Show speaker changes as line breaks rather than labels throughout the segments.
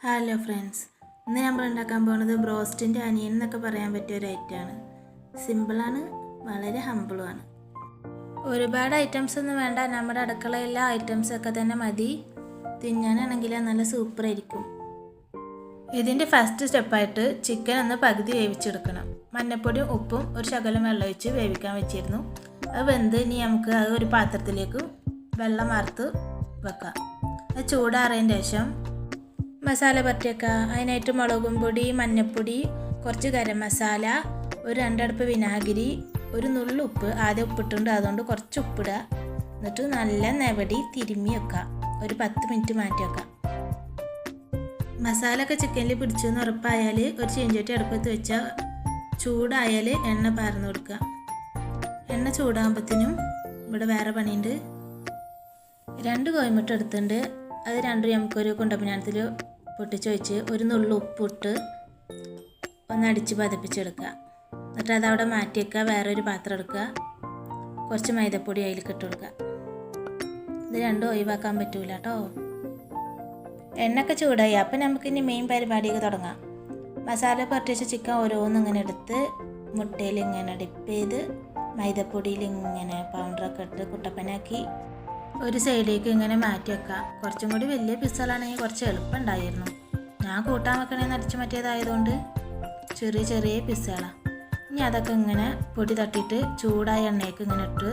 Hello friends, ഇന്ന് നമ്മൾ ഉണ്ടാക്കാൻ പോകുന്നത് ബ്രോസ്റ്റിൻ്റെ അനിയൻ എന്നൊക്കെ പറയാൻ പറ്റിയ ഒരു ഐറ്റമാണ്. സിമ്പിളാണ്, വളരെ ഹമ്പിളുമാണ്. ഒരുപാട് ഐറ്റംസ് ഒന്നും വേണ്ട, നമ്മുടെ അടുക്കളയിലെ ഐറ്റംസൊക്കെ തന്നെ മതി. തിന്നാനാണെങ്കിൽ നല്ല സൂപ്പറായിരിക്കും. ഇതിൻ്റെ ഫസ്റ്റ് സ്റ്റെപ്പായിട്ട് ചിക്കൻ ഒന്ന് പകുതി വേവിച്ചെടുക്കണം. മഞ്ഞപ്പൊടിയും ഉപ്പും ഒരു ശകലം വെള്ളം ഒഴിച്ച് വേവിക്കാൻ വെച്ചിരുന്നു. അത് വെന്ത് ഇനി നമുക്ക് അത് ഒരു പാത്രത്തിലേക്ക് വെള്ളം വറുത്ത് വെക്കാം. അത് ചൂടാറിയതിന് ശേഷം മസാല പറ്റിയേക്കുക. അതിനായിട്ട് മുളകും പൊടി, മഞ്ഞൾപ്പൊടി, കുറച്ച് ഗരം മസാല, ഒരു 2 അടുപ്പ് വിനാഗിരി, ഒരു നുള്ളു ഉപ്പ്. ആദ്യം ഉപ്പിട്ടുണ്ട്, അതുകൊണ്ട് കുറച്ച് ഉപ്പിടുക. എന്നിട്ട് നല്ല നെവടി തിരുമ്മി വെക്കുക. ഒരു 10 മിനിറ്റ് മാറ്റി വെക്കാം. മസാല ഒക്കെ ചിക്കനിൽ പിടിച്ചെന്ന് ഉറപ്പായാൽ ഒരു ചീഞ്ചട്ടി അടുപ്പത്ത് വെച്ചാൽ ചൂടായാൽ എണ്ണ പാർന്ന് കൊടുക്കുക. എണ്ണ ചൂടാകുമ്പോഴത്തേനും ഇവിടെ വേറെ പണിയുണ്ട്. 2 കോഴിമുട്ട എടുത്തിട്ടുണ്ട്. അത് രണ്ടും നമുക്കൊരു കുണ്ടപ്പനാനത്തിൽ പൊട്ടിച്ച് വെച്ച് ഒരു നുള്ളു ഉപ്പിട്ട് ഒന്നടിച്ച് പതപ്പിച്ചെടുക്കുക. എന്നിട്ട് അതവിടെ മാറ്റി വെക്കുക. വേറൊരു പാത്രം എടുക്കുക. കുറച്ച് മൈദപ്പൊടി അതിലേക്ക് ഇട്ട് കൊടുക്കുക. ഇത് രണ്ടും ഒഴിവാക്കാൻ പറ്റൂല കേട്ടോ. എണ്ണയൊക്കെ ചൂടായി. അപ്പം നമുക്കിനി മെയിൻ പരിപാടിയൊക്കെ തുടങ്ങാം. മസാല പുരട്ടിച്ച ചിക്കൻ ഓരോന്നും ഇങ്ങനെ എടുത്ത് മുട്ടയിൽ ഇങ്ങനെ ഡിപ്പ് ചെയ്ത് മൈദപ്പൊടിയിൽ ഇങ്ങനെ പൗഡറൊക്കെ ഇട്ട് കുട്ടപ്പനാക്കി ഒരു സൈഡിലേക്ക് ഇങ്ങനെ മാറ്റി വെക്കാം. കുറച്ചും കൂടി വലിയ പിസ്സകളാണെങ്കിൽ കുറച്ച് എളുപ്പം ഉണ്ടായിരുന്നു. ഞാൻ കൂട്ടാൻ വെക്കണേന്ന് അടിച്ചു മാറ്റിയതായതുകൊണ്ട് ചെറിയ ചെറിയ പിസ്സകളാണ്. ഇനി അതൊക്കെ ഇങ്ങനെ പൊടി തട്ടിയിട്ട് ചൂടായ എണ്ണയ്ക്ക് ഇങ്ങനെ ഇട്ട്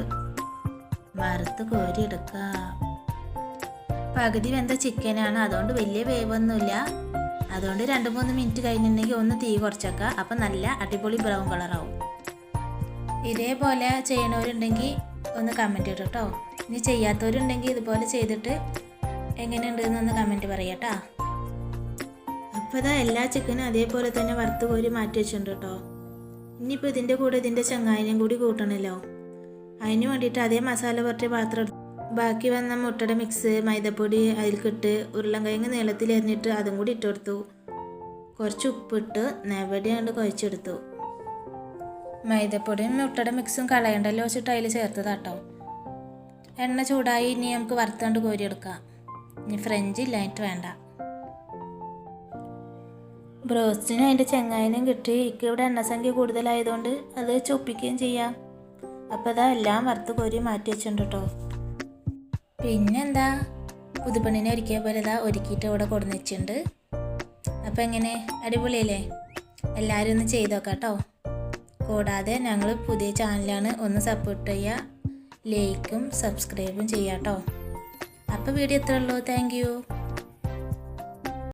വറുത്ത് കോരി എടുക്കുക. പകുതി വെന്ത ചിക്കനാണ്, അതുകൊണ്ട് വലിയ വേവൊന്നുമില്ല. അതുകൊണ്ട് 2-3 മിനിറ്റ് കഴിഞ്ഞിട്ടുണ്ടെങ്കിൽ ഒന്ന് തീ കുറച്ചേക്കുക. അപ്പം നല്ല അടിപൊളി ബ്രൗൺ കളറാവും. ഇതേപോലെ ചെയ്യണവരുണ്ടെങ്കിൽ ഒന്ന് കമൻറ്റ് ഇട്ടോ കേട്ടോ. ഇനി ചെയ്യാത്തവരുണ്ടെങ്കിൽ ഇതുപോലെ ചെയ്തിട്ട് എങ്ങനെയുണ്ടെന്നൊന്ന് കമൻറ്റ് പറയാട്ടോ. അപ്പോൾ ഇതാ എല്ലാ ചിക്കനും അതേപോലെ തന്നെ വറുത്ത് കോരി മാറ്റി വെച്ചിട്ടുണ്ട് കേട്ടോ. ഇനിയിപ്പോൾ ഇതിൻ്റെ കൂടെ ഇതിൻ്റെ ചെങ്ങായിനും കൂടി കൂട്ടണമല്ലോ. അതിന് വേണ്ടിയിട്ട് അതേ മസാല പുരട്ടിയ പാത്രം ബാക്കി വന്ന മുട്ടയുടെ മിക്സ്, മൈദപ്പൊടി അതിൽക്കിട്ട് ഉരുളൻകിഴങ്ങ് നീളത്തിൽ എറിഞ്ഞിട്ട് അതും കൂടി ഇട്ട് കൊടുത്തു. കുറച്ച് ഉപ്പിട്ട് നെവടിയാണ്ട് കുഴച്ചെടുത്തു. മൈദപ്പൊടിയും മുട്ടയുടെ മിക്സും കളയണ്ടല്ലോ വെച്ചിട്ട് അതിൽ ചേർത്തതാട്ടോ. എണ്ണ ചൂടായി. ഇനി നമുക്ക് വറുത്താണ്ട് കോരിയെടുക്കാം. ഇനി ഫ്രഞ്ച് ഇല്ലായിട്ട് വേണ്ട. ബ്രോസ്റ്റിനും അതിൻ്റെ ചെങ്ങായനും കിട്ടി. എനിക്ക് ഇവിടെ എണ്ണസംഖ്യ കൂടുതലായതുകൊണ്ട് അത് ചൊപ്പിക്കുകയും ചെയ്യാം. അപ്പോൾ അതാ എല്ലാം വറുത്ത് കോരി മാറ്റി വെച്ചിട്ടുണ്ട് കേട്ടോ. പിന്നെന്താ, പുതുപ്പെണ്ണിനെ ഒരുക്കിയ പോലെ ഇതാ ഒരുക്കിയിട്ട് ഇവിടെ കൊടുന്ന് വെച്ചിട്ടുണ്ട്. അപ്പോൾ എങ്ങനെ, അടിപൊളിയല്ലേ? എല്ലാവരും ഒന്ന് ചെയ്ത് നോക്കാം കേട്ടോ. കൂടാതെ ഞങ്ങൾ പുതിയ ചാനലാണ്, ഒന്ന് സപ്പോർട്ട് ചെയ്യുക. ലൈക്കും സബ്സ്ക്രൈബും ചെയ്യാം കേട്ടോ. അപ്പോൾ വീഡിയോ ഇത്രയേ ഉള്ളൂ. Thank you.